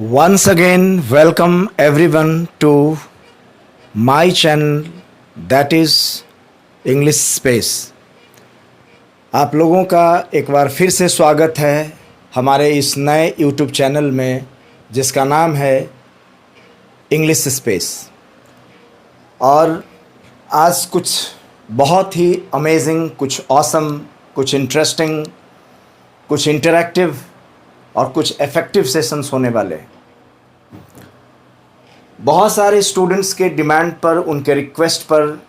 Once again, welcome everyone to my channel that is English Space। आप लोगों का एक बार फिर से स्वागत है हमारे इस नए YouTube चैनल में जिसका नाम है इंग्लिश स्पेस। और आज कुछ बहुत ही अमेजिंग, कुछ ऑसम, कुछ इंटरेस्टिंग, कुछ इंटरैक्टिव और कुछ इफ़ेक्टिव सेशंस होने वाले हैं। बहुत सारे स्टूडेंट्स के डिमांड पर, उनके रिक्वेस्ट पर,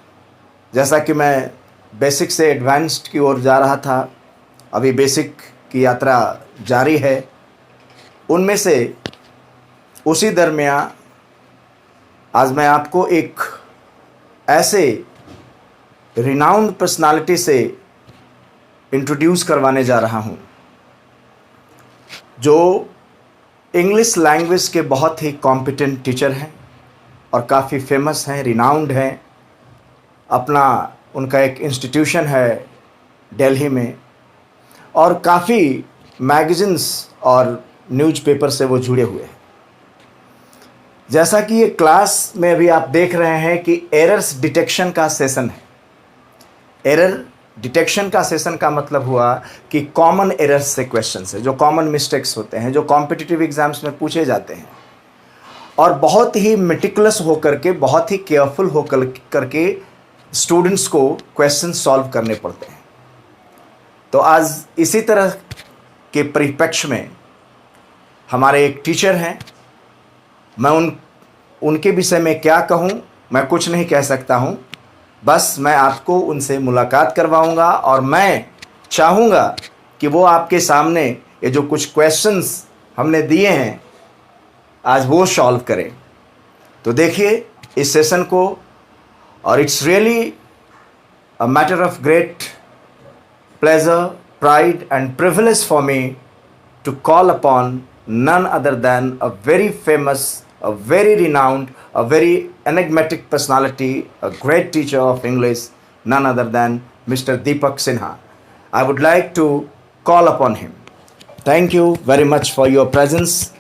जैसा कि मैं बेसिक से एडवांस्ड की ओर जा रहा था, अभी बेसिक की यात्रा जारी है, उनमें से उसी दरमियान आज मैं आपको एक ऐसे रिनाउंड पर्सनालिटी से इंट्रोड्यूस करवाने जा रहा हूँ जो इंग्लिश लैंग्वेज के बहुत ही कॉम्पिटेंट टीचर हैं और काफ़ी फेमस हैं, रिनाउंड हैं। अपना उनका एक इंस्टीट्यूशन है दिल्ली में और काफ़ी मैगज़ीन्स और न्यूज़पेपर से वो जुड़े हुए हैं। जैसा कि ये क्लास में अभी आप देख रहे हैं कि एरर्स डिटेक्शन का सेशन है। एरर डिटेक्शन का सेशन का मतलब हुआ कि कॉमन एरर्स से क्वेश्चंस है, जो कॉमन मिस्टेक्स होते हैं, जो कॉम्पिटिटिव एग्जाम्स में पूछे जाते हैं और बहुत ही मेटिकुलस होकर के, बहुत ही केयरफुल होकर करके स्टूडेंट्स को क्वेश्चन सॉल्व करने पड़ते हैं। तो आज इसी तरह के परिप्रेक्ष्य में हमारे एक टीचर हैं। मैं उनके विषय में क्या कहूँ, मैं कुछ नहीं कह सकता हूँ, बस मैं आपको उनसे मुलाकात करवाऊंगा और मैं चाहूँगा कि वो आपके सामने ये जो कुछ क्वेश्चंस हमने दिए हैं आज वो सॉल्व करें। तो देखिए इस सेशन को, और it's really a matter of great pleasure, pride and privilege for me to call upon none other than a very famous, a very renowned, a very enigmatic personality, a great teacher of English, none other than Mr. Deepak Sinha. I would like to call upon him. Thank you very much for your presence.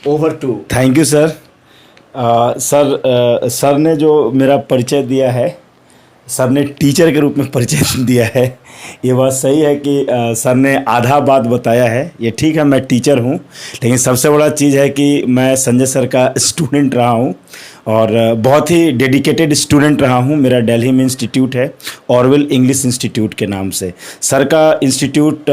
Over to. Thank you sir. Sir ने जो मेरा परिचय दिया है, sir ने teacher के रूप में परिचय दिया है, ये बात सही है कि सर ने आधा बात बताया है। ये ठीक है, मैं टीचर हूँ, लेकिन सबसे बड़ा चीज़ है कि मैं संजय सर का स्टूडेंट रहा हूँ और बहुत ही डेडिकेटेड स्टूडेंट रहा हूँ। मेरा दिल्ली में इंस्टीट्यूट है, ऑरवेल इंग्लिश इंस्टीट्यूट के नाम से। सर का institute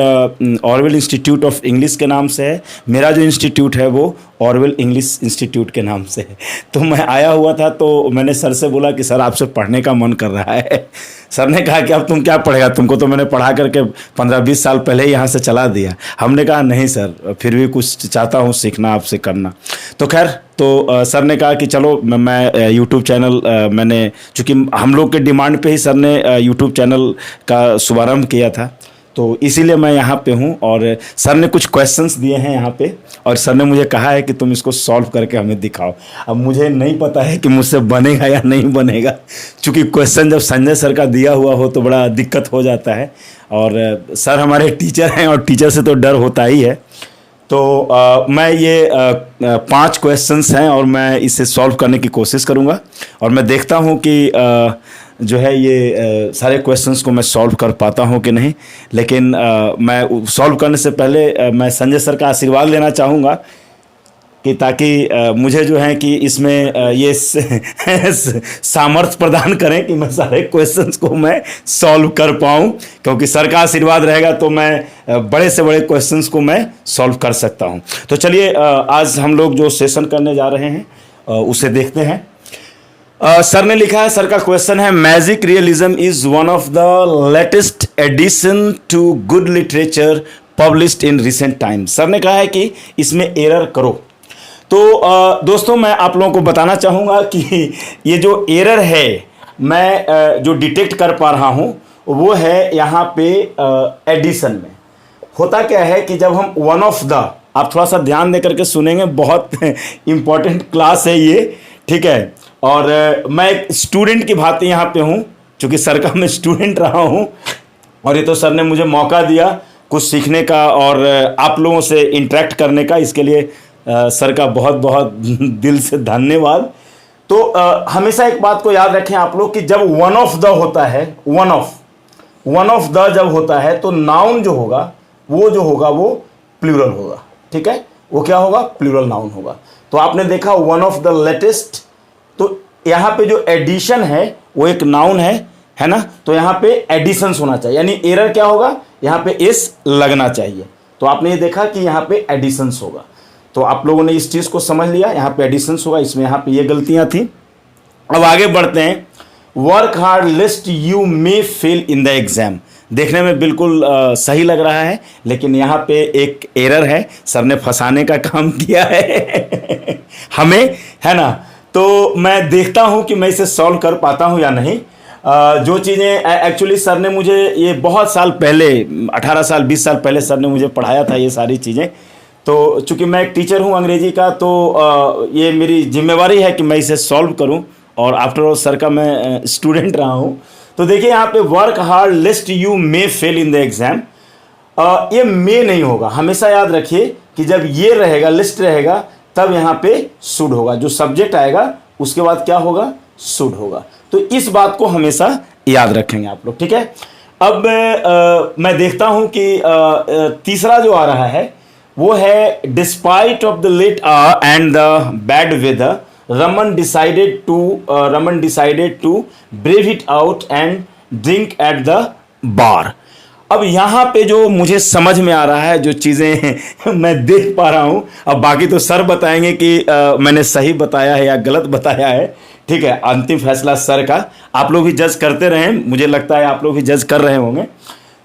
Orwell institute of English के नाम से है। मेरा जो इंस्टीट्यूट है वो ऑरवेल इंग्लिश इंस्टीट्यूट के नाम से है। तो मैं आया हुआ था तो मैंने सर से बोला कि सर आपसे पढ़ने का मन कर रहा है। सर ने कहा कि अब तुम क्या पढ़ेगा, तुमको तो मैंने पढ़ा करके 15-20 साल पहले ही यहाँ से चला दिया। हमने कहा नहीं सर, फिर भी कुछ चाहता हूँ सीखना आपसे करना। तो खैर, तो सर ने कहा कि चलो मैं यूट्यूब चैनल, मैंने चूँकि हम लोग के डिमांड पे ही सर ने यूट्यूब चैनल का शुभारंभ किया था, तो इसीलिए मैं यहाँ पे हूँ। और सर ने कुछ क्वेश्चंस दिए हैं यहाँ पे और सर ने मुझे कहा है कि तुम इसको सॉल्व करके हमें दिखाओ। अब मुझे नहीं पता है कि मुझसे बनेगा या नहीं बनेगा, क्योंकि क्वेश्चन जब संजय सर का दिया हुआ हो तो बड़ा दिक्कत हो जाता है। और सर हमारे टीचर हैं और टीचर से तो डर होता ही है। तो मैं ये 5 क्वेश्चंस हैं और मैं इसे सॉल्व करने की कोशिश करूँगा और मैं देखता हूँ कि जो है ये सारे क्वेश्चंस को मैं सॉल्व कर पाता हूँ कि नहीं। लेकिन मैं सॉल्व करने से पहले मैं संजय सर का आशीर्वाद लेना चाहूँगा कि ताकि मुझे जो है कि इसमें ये सामर्थ्य प्रदान करें कि मैं सारे क्वेश्चंस को मैं सॉल्व कर पाऊँ, क्योंकि सर का आशीर्वाद रहेगा तो मैं बड़े से बड़े क्वेश्चंस को मैं सॉल्व कर सकता हूँ। तो चलिए आज हम लोग जो सेशन करने जा रहे हैं उसे देखते हैं। सर ने लिखा है, सर का क्वेश्चन है, magic realism is one of the latest addition to good literature published in recent times. Sir ने कहा है कि इसमें एरर करो। तो दोस्तों मैं आप लोगों को बताना चाहूँगा कि ये जो एरर है मैं जो डिटेक्ट कर पा रहा हूँ वो है यहाँ पे एडिशन में। होता क्या है कि जब हम वन ऑफ द, आप थोड़ा सा ध्यान दे करके सुनेंगे, बहुत इम्पॉर्टेंट क्लास है ये, ठीक है। और मैं एक स्टूडेंट की भांति यहाँ पे हूँ, क्योंकि सर का मैं स्टूडेंट रहा हूँ और ये तो सर ने मुझे मौका दिया कुछ सीखने का और आप लोगों से इंटरेक्ट करने का, इसके लिए सर का बहुत बहुत दिल से धन्यवाद। तो हमेशा एक बात को याद रखें आप लोग कि जब वन ऑफ द होता है, वन ऑफ द जब होता है तो नाउन जो होगा वो प्लूरल होगा। ठीक है, वो क्या होगा? प्लूरल नाउन होगा। तो आपने देखा वन ऑफ द लेटेस्ट, तो यहाँ पे जो एडिशन है वो एक नाउन है ना, तो यहाँ पे एडिशंस होना चाहिए, यानी एरर क्या होगा? यहाँ पे एस लगना चाहिए। तो आपने ये देखा कि यहाँ पे एडिशंस होगा। तो आप लोगों ने इस चीज़ को समझ लिया, यहाँ पे एडिशंस होगा, इसमें यहाँ पे ये गलतियाँ थी। अब आगे बढ़ते हैं। Work hard list you may fail in the exam. देखने में बिल्कुल सही लग रहा है, लेकिन यहाँ पे एक एरर है, सर ने फंसाने का काम किया है हमें, है ना। तो मैं देखता हूँ कि मैं इसे सॉल्व कर पाता हूँ या नहीं। जो चीज़ें एक्चुअली सर ने मुझे ये बहुत साल पहले, 18 साल 20 साल पहले सर ने मुझे पढ़ाया था ये सारी चीज़ें। तो चूँकि मैं एक टीचर हूँ अंग्रेजी का, तो ये मेरी जिम्मेवारी है कि मैं इसे सॉल्व करूँ, और आफ्टर ऑल सर का मैं स्टूडेंट रहा हूँ। तो देखिए यहाँ पे work hard list you may fail in the exam, ये मे नहीं होगा। हमेशा याद रखिए कि जब ये रहेगा, लिस्ट रहेगा, तब यहाँ पे शुड होगा। जो सब्जेक्ट आएगा उसके बाद क्या होगा? शुड होगा। तो इस बात को हमेशा याद रखेंगे आप लोग। ठीक है, अब मैं देखता हूँ कि तीसरा जो आ रहा है वो है despite of the late hour and the bad weather Raman decided to brave it out and drink at the bar. अब यहाँ पे जो मुझे समझ में आ रहा है, जो चीज़ें मैं देख पा रहा हूँ, अब बाकी तो सर बताएंगे कि मैंने सही बताया है या गलत बताया है। ठीक है, अंतिम फैसला सर का। आप लोग भी जज करते रहें, मुझे लगता है आप लोग भी जज कर रहे होंगे।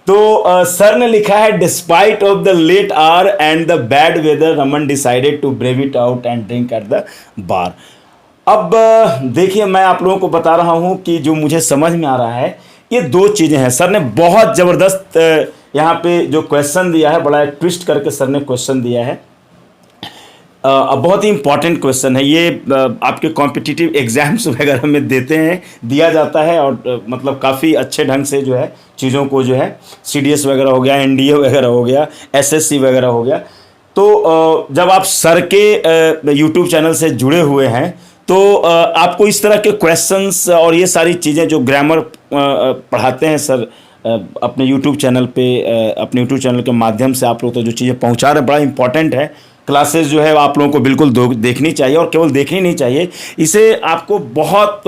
तो सर ने लिखा है despite of the late hour and the bad weather Raman decided to brave it out and drink at the bar. अब देखिए, मैं आप लोगों को बता रहा हूँ कि जो मुझे समझ में आ रहा है, ये दो चीज़ें हैं। सर ने बहुत ज़बरदस्त यहाँ पे जो क्वेश्चन दिया है, बड़ा एक ट्विस्ट करके सर ने क्वेश्चन दिया है। बहुत ही इंपॉर्टेंट क्वेश्चन है ये, आपके कॉम्पिटिटिव एग्जाम्स वगैरह में दिया जाता है, और मतलब काफ़ी अच्छे ढंग से जो है चीज़ों को जो है CDS वगैरह हो गया, NDA वगैरह हो गया, SSC वगैरह हो गया। तो जब आप सर के YouTube चैनल से जुड़े हुए हैं, तो आपको इस तरह के क्वेश्चंस और ये सारी चीज़ें जो ग्रामर पढ़ाते हैं सर अपने YouTube चैनल पे, अपने YouTube चैनल के माध्यम से आप लोग तो जो चीज़ें पहुंचा रहे हैं, बड़ा इंपॉर्टेंट है। क्लासेस जो है आप लोगों को बिल्कुल देखनी चाहिए, और केवल देखनी नहीं चाहिए, इसे आपको बहुत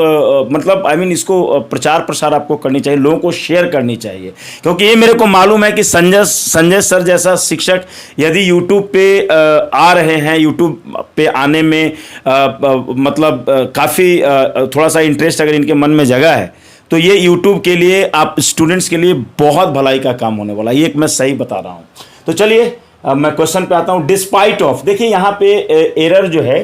मतलब इसको प्रचार प्रसार आपको करनी चाहिए, लोगों को शेयर करनी चाहिए। क्योंकि ये मेरे को मालूम है कि संजय सर जैसा शिक्षक यदि यूट्यूब पे आ रहे हैं, यूट्यूब पे आने में मतलब काफ़ी थोड़ा सा इंटरेस्ट अगर इनके मन में जगह है, तो ये यूट्यूब के लिए, आप स्टूडेंट्स के लिए बहुत भलाई का काम होने वाला है। ये मैं सही बता रहा हूँ। तो चलिए मैं क्वेश्चन पे आता हूँ। डिस्पाइट ऑफ, देखिए यहाँ पे एरर जो है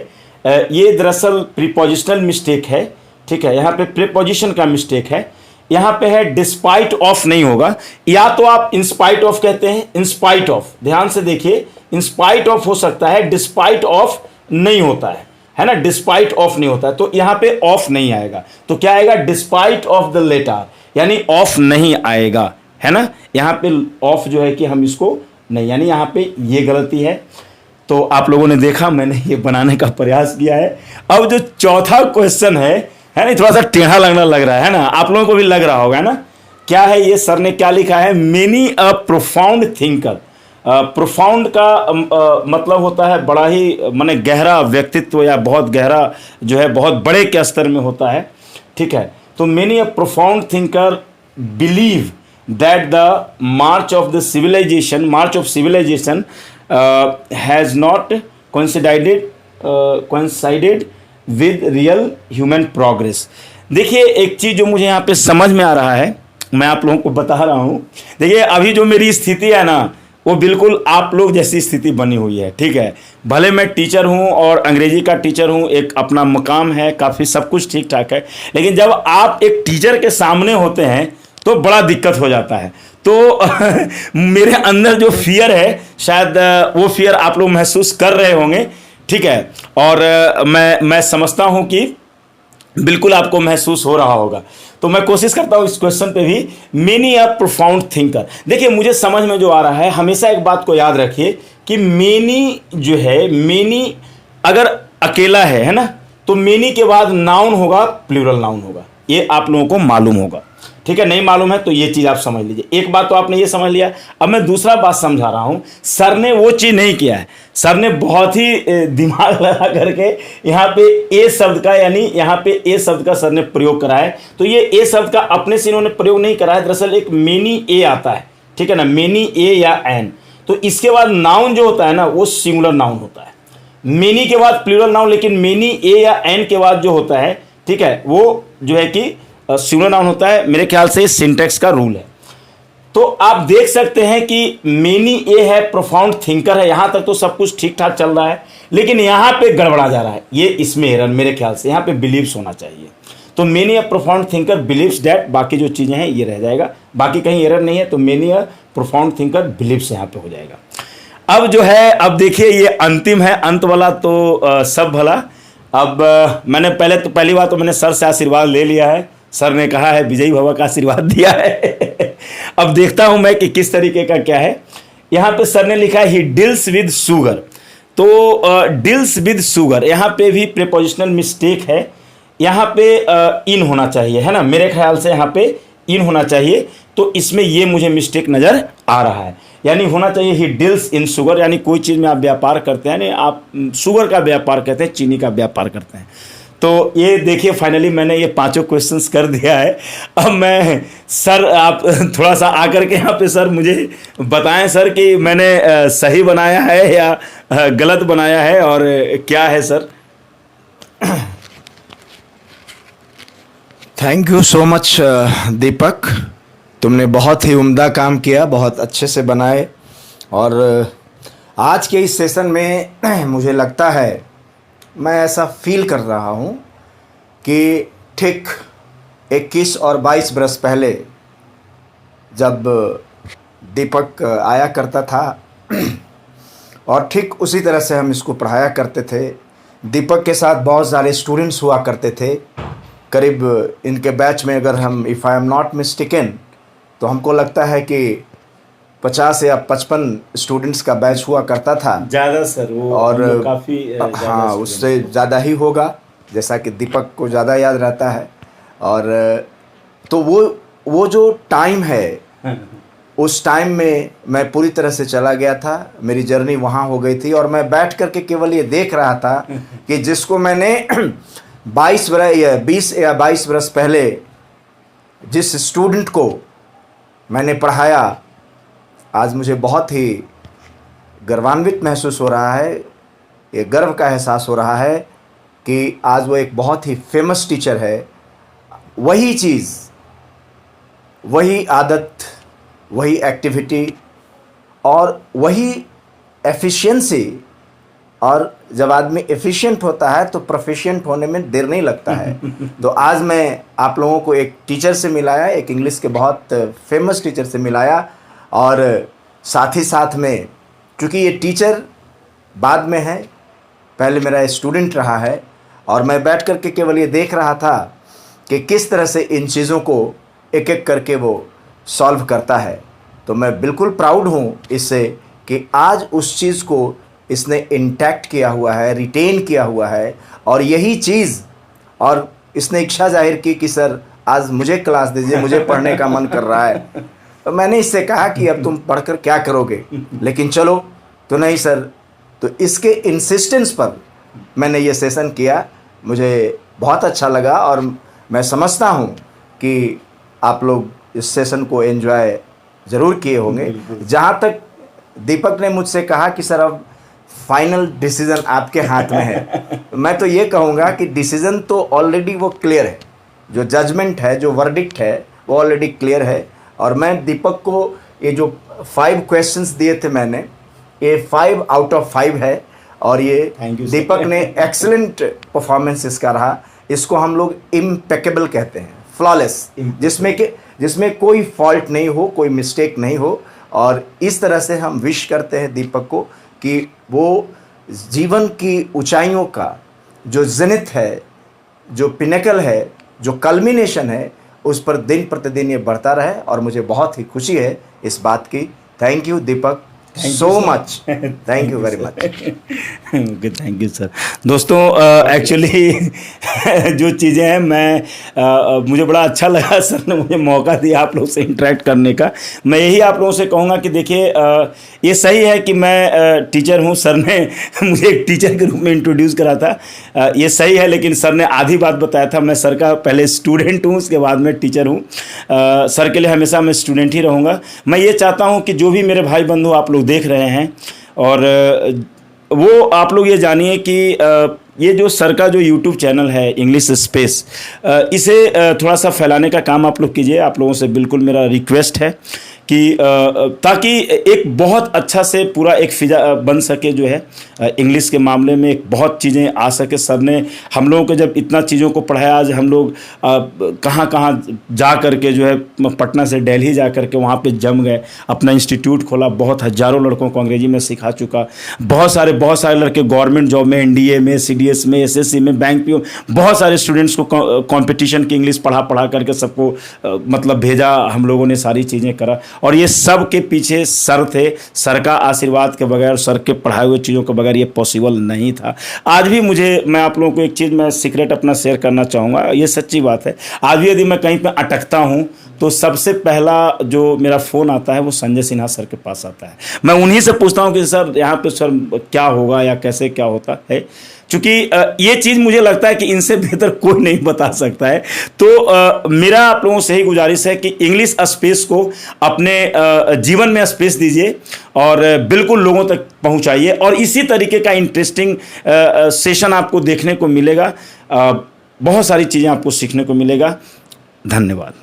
ये दरअसल प्रीपोजिशनल मिस्टेक है। ठीक है, यहाँ पे प्रीपोजिशन का मिस्टेक है। यहाँ पे है डिस्पाइट ऑफ नहीं होगा, या तो आप इंस्पाइट ऑफ कहते हैं, इंस्पाइट ऑफ। ध्यान से देखिए, इंस्पाइट ऑफ हो सकता है, डिस्पाइट ऑफ नहीं होता है ना, डिस्पाइट ऑफ नहीं होता है। तो यहाँ पे ऑफ नहीं आएगा, तो क्या आएगा? डिस्पाइट ऑफ द लेटर, यानी ऑफ नहीं आएगा, है ना। यहाँ पे ऑफ जो है कि हम इसको नहीं, यानी यहाँ पे ये गलती है। तो आप लोगों ने देखा, मैंने ये बनाने का प्रयास किया है। अब जो चौथा क्वेश्चन है ना, थोड़ा सा टेढ़ा लगना लग रहा है ना, आप लोगों को भी लग रहा होगा ना। क्या है ये? सर ने क्या लिखा है? Many a profound thinker. Profound का मतलब होता है बड़ा ही माने गहरा व्यक्तित्व, या बहुत गहरा जो है बहुत बड़े के स्तर में होता है। ठीक है, तो many a profound thinker believe that the march of civilization has not coincided with real human progress। देखिए, एक चीज़ जो मुझे यहाँ पे समझ में आ रहा है, मैं आप लोगों को बता रहा हूँ। देखिए, अभी जो मेरी स्थिति है ना, वो बिल्कुल आप लोग जैसी स्थिति बनी हुई है। ठीक है, भले मैं टीचर हूँ और अंग्रेजी का टीचर हूँ, एक अपना मकाम है, काफ़ी सब कुछ ठीक ठाक है, लेकिन जब आप एक टीचर के सामने होते हैं तो बड़ा दिक्कत हो जाता है। तो मेरे अंदर जो फियर है, शायद वो फियर आप लोग महसूस कर रहे होंगे। ठीक है, और मैं समझता हूँ कि बिल्कुल आपको महसूस हो रहा होगा। तो मैं कोशिश करता हूँ इस क्वेश्चन पे भी, मेनी अ प्रोफाउंड थिंकर। देखिए मुझे समझ में जो आ रहा है, हमेशा एक बात को याद रखिए कि मेनी जो है, मेनी अगर अकेला है ना, तो मेनी के बाद नाउन होगा, प्लूरल नाउन होगा, ये आप लोगों को मालूम होगा। ठीक है, नहीं मालूम है तो ये चीज़ आप समझ लीजिए। एक बात तो आपने ये समझ लिया। अब मैं दूसरा बात समझा रहा हूँ। सर ने वो चीज़ नहीं किया है, सर ने बहुत ही दिमाग लगा करके यहाँ पे ए शब्द का, यानी यहाँ पे ए शब्द का सर ने प्रयोग करा है। तो ये ए शब्द का अपने से इन्होंने प्रयोग नहीं करा है, दरअसल एक मेनी ए आता है, ठीक है ना, मेनी ए या एन। तो इसके बाद नाउन जो होता है ना, वो सिंगुलर नाउन होता है। मेनी के बाद प्लूरल नाउन, लेकिन मेनी ए या एन के बाद जो होता है, ठीक है, वो जो है कि सिंगुलर नाउन होता है। मेरे ख्याल से सिंटैक्स का रूल है। तो आप देख सकते हैं कि मेनी ए है, प्रोफाउंड थिंकर है, यहां तक तो सब कुछ ठीक ठाक चल रहा है, लेकिन यहां पे गड़बड़ा जा रहा है। ये इसमें एरर मेरे ख्याल से, यहां पे बिलीव्स होना चाहिए। तो many a profound thinker believes that, बाकी जो चीजें हैं ये रह जाएगा, बाकी कहीं एरर नहीं है। तो many a profound thinker believes यहां पे हो जाएगा। अब जो है, अब देखिए ये अंतिम है, अंत वाला तो सब भला। अब मैंने पहली बार तो मैंने सर से आशीर्वाद ले लिया है। सर ने कहा है विजयी भव का आशीर्वाद दिया है। अब देखता हूं मैं कि किस तरीके का क्या है। यहां पे सर ने लिखा है ही डील्स विद शुगर। तो डील्स विद शुगर, यहां पे भी प्रीपोजिशनल मिस्टेक है। यहां पे इन होना चाहिए, है ना, मेरे ख्याल से यहां पे इन होना चाहिए। तो इसमें ये मुझे मिस्टेक नजर आ रहा है, यानी होना चाहिए ही डील्स इन शुगर, यानी कोई चीज़ में आप व्यापार करते हैं, यानी आप शुगर का व्यापार करते हैं, चीनी का व्यापार करते हैं। तो ये देखिए फाइनली मैंने ये पांचों क्वेश्चंस कर दिया है। अब मैं सर, आप थोड़ा सा आकर के यहाँ पे सर मुझे बताएं सर कि मैंने सही बनाया है या गलत बनाया है, और क्या है sir. Thank you so much Deepak, तुमने बहुत ही उम्दा काम किया, बहुत अच्छे से बनाए। और आज के इस सेशन में मुझे लगता है, मैं ऐसा फील कर रहा हूँ कि ठीक 21 और 22 बरस पहले जब दीपक आया करता था और ठीक उसी तरह से हम इसको पढ़ाया करते थे। दीपक के साथ बहुत सारे स्टूडेंट्स हुआ करते थे। करीब इनके बैच में, अगर हम if I am not mistaken, तो हमको लगता है कि 50 या 55 स्टूडेंट्स का बैच हुआ करता था। ज़्यादा सर, वो और काफ़ी, हाँ, उससे ज़्यादा ही होगा, जैसा कि दीपक को ज़्यादा याद रहता है। और तो वो जो टाइम है, उस टाइम में मैं पूरी तरह से चला गया था, मेरी जर्नी वहाँ हो गई थी। और मैं बैठ करके केवल ये देख रहा था कि जिसको मैंने 20 या 22 बरस पहले जिस स्टूडेंट को मैंने पढ़ाया, आज मुझे बहुत ही गर्वान्वित महसूस हो रहा है, ये गर्व का एहसास हो रहा है कि आज वो एक बहुत ही फेमस टीचर है। वही चीज़, वही आदत, वही एक्टिविटी और वही एफिशिएंसी। और जब आदमी एफिशिएंट होता है तो प्रोफिशिएंट होने में देर नहीं लगता है। तो आज मैं आप लोगों को एक टीचर से मिलाया, एक इंग्लिश के बहुत फेमस टीचर से मिलाया। और साथ ही साथ में, क्योंकि ये टीचर बाद में है, पहले मेरा स्टूडेंट रहा है, और मैं बैठ कर के केवल ये देख रहा था कि किस तरह से इन चीज़ों को एक एक करके वो सॉल्व करता है। तो मैं बिल्कुल प्राउड हूँ इससे कि आज उस चीज़ को इसने इंटैक्ट किया हुआ है, रिटेन किया हुआ है। और यही चीज़, और इसने इच्छा जाहिर की कि सर आज मुझे क्लास दीजिए, मुझे पढ़ने का मन कर रहा है। तो मैंने इससे कहा कि अब तुम पढ़कर क्या करोगे, लेकिन चलो, तो नहीं सर। तो इसके इंसिस्टेंस पर मैंने ये सेशन किया, मुझे बहुत अच्छा लगा। और मैं समझता हूँ कि आप लोग इस सेशन को एंजॉय ज़रूर किए होंगे। जहाँ तक दीपक ने मुझसे कहा कि सर अब फाइनल डिसीज़न आपके हाथ में है, मैं तो ये कहूँगा कि डिसीज़न तो ऑलरेडी वो क्लियर है, जो जजमेंट है, जो वर्डिक्ट है, वो ऑलरेडी क्लियर है। और मैं दीपक को ये जो 5 क्वेश्चंस दिए थे मैंने, ये 5 आउट ऑफ 5 है। और ये दीपक ने एक्सीलेंट परफॉर्मेंस इसका रहा। इसको हम लोग इम्पेकेबल कहते हैं, फ्लॉलेस, जिसमें कोई फॉल्ट नहीं हो, कोई मिस्टेक नहीं हो। और इस तरह से हम विश करते हैं दीपक को कि वो जीवन की ऊंचाइयों का जो जेनिथ है, जो पिनेकल है, जो कल्मिनेशन है, उस पर दिन प्रतिदिन ये बढ़ता रहे और मुझे बहुत ही खुशी है इस बात की। Thank you Deepak so much, thank you very much. Okay, thank you sir. दोस्तों एक्चुअली जो चीज़ें हैं मुझे बड़ा अच्छा लगा सर ने मुझे मौका दिया आप लोगों से इंटरेक्ट करने का। मैं यही आप लोगों से कहूँगा कि देखिए ये सही है कि मैं टीचर हूँ, सर ने मुझे एक टीचर के रूप में इंट्रोड्यूस करा था, ये सही है, लेकिन सर ने आधी बात बताया था। मैं सर का पहले स्टूडेंट हूँ, उसके बाद में टीचर हूँ। सर के लिए हमेशा मैं स्टूडेंट ही रहूँगा। मैं ये चाहता हूँ कि जो भी मेरे भाई बंधु आप लोग देख रहे हैं, और वो आप लोग ये जानिए कि ये जो सर का जो YouTube चैनल है इंग्लिश स्पेस, इसे थोड़ा सा फैलाने का काम आप लोग कीजिए। आप लोगों से बिल्कुल मेरा रिक्वेस्ट है कि ताकि एक बहुत अच्छा से पूरा एक फिजा बन सके, जो है इंग्लिश के मामले में एक बहुत चीज़ें आ सके। सर ने हम लोगों को जब इतना चीज़ों को पढ़ाया, आज हम लोग कहाँ कहाँ जा कर के जो है पटना से दिल्ली जा कर के वहाँ पे जम गए, अपना इंस्टीट्यूट खोला, बहुत हज़ारों लड़कों को अंग्रेजी में सिखा चुका। बहुत सारे लड़के गवर्नमेंट जॉब में, NDA में, CDS में, SSC में, बैंक में, बहुत सारे स्टूडेंट्स को कंपटीशन की इंग्लिश पढ़ा करके सबको मतलब भेजा। हम लोगों ने सारी चीज़ें करा, और ये सब के पीछे सर थे। सर का आशीर्वाद के बगैर, सर के पढ़ाए हुए चीज़ों के बगैर ये पॉसिबल नहीं था। आज भी मैं आप लोगों को एक चीज़, मैं सीक्रेट अपना शेयर करना चाहूँगा, ये सच्ची बात है। आज भी यदि मैं कहीं पे अटकता हूँ तो सबसे पहला जो मेरा फ़ोन आता है वो संजय सिन्हा सर के पास आता है। मैं उन्हीं से पूछता हूँ कि सर यहाँ पे सर क्या होगा या कैसे क्या होता है, क्योंकि ये चीज़ मुझे लगता है कि इनसे बेहतर कोई नहीं बता सकता है। तो मेरा आप लोगों से ही गुजारिश है कि इंग्लिश स्पेस को अपने जीवन में स्पेस दीजिए और बिल्कुल लोगों तक पहुंचाइए, और इसी तरीके का इंटरेस्टिंग सेशन आपको देखने को मिलेगा। बहुत सारी चीज़ें आपको सीखने को मिलेगा। धन्यवाद।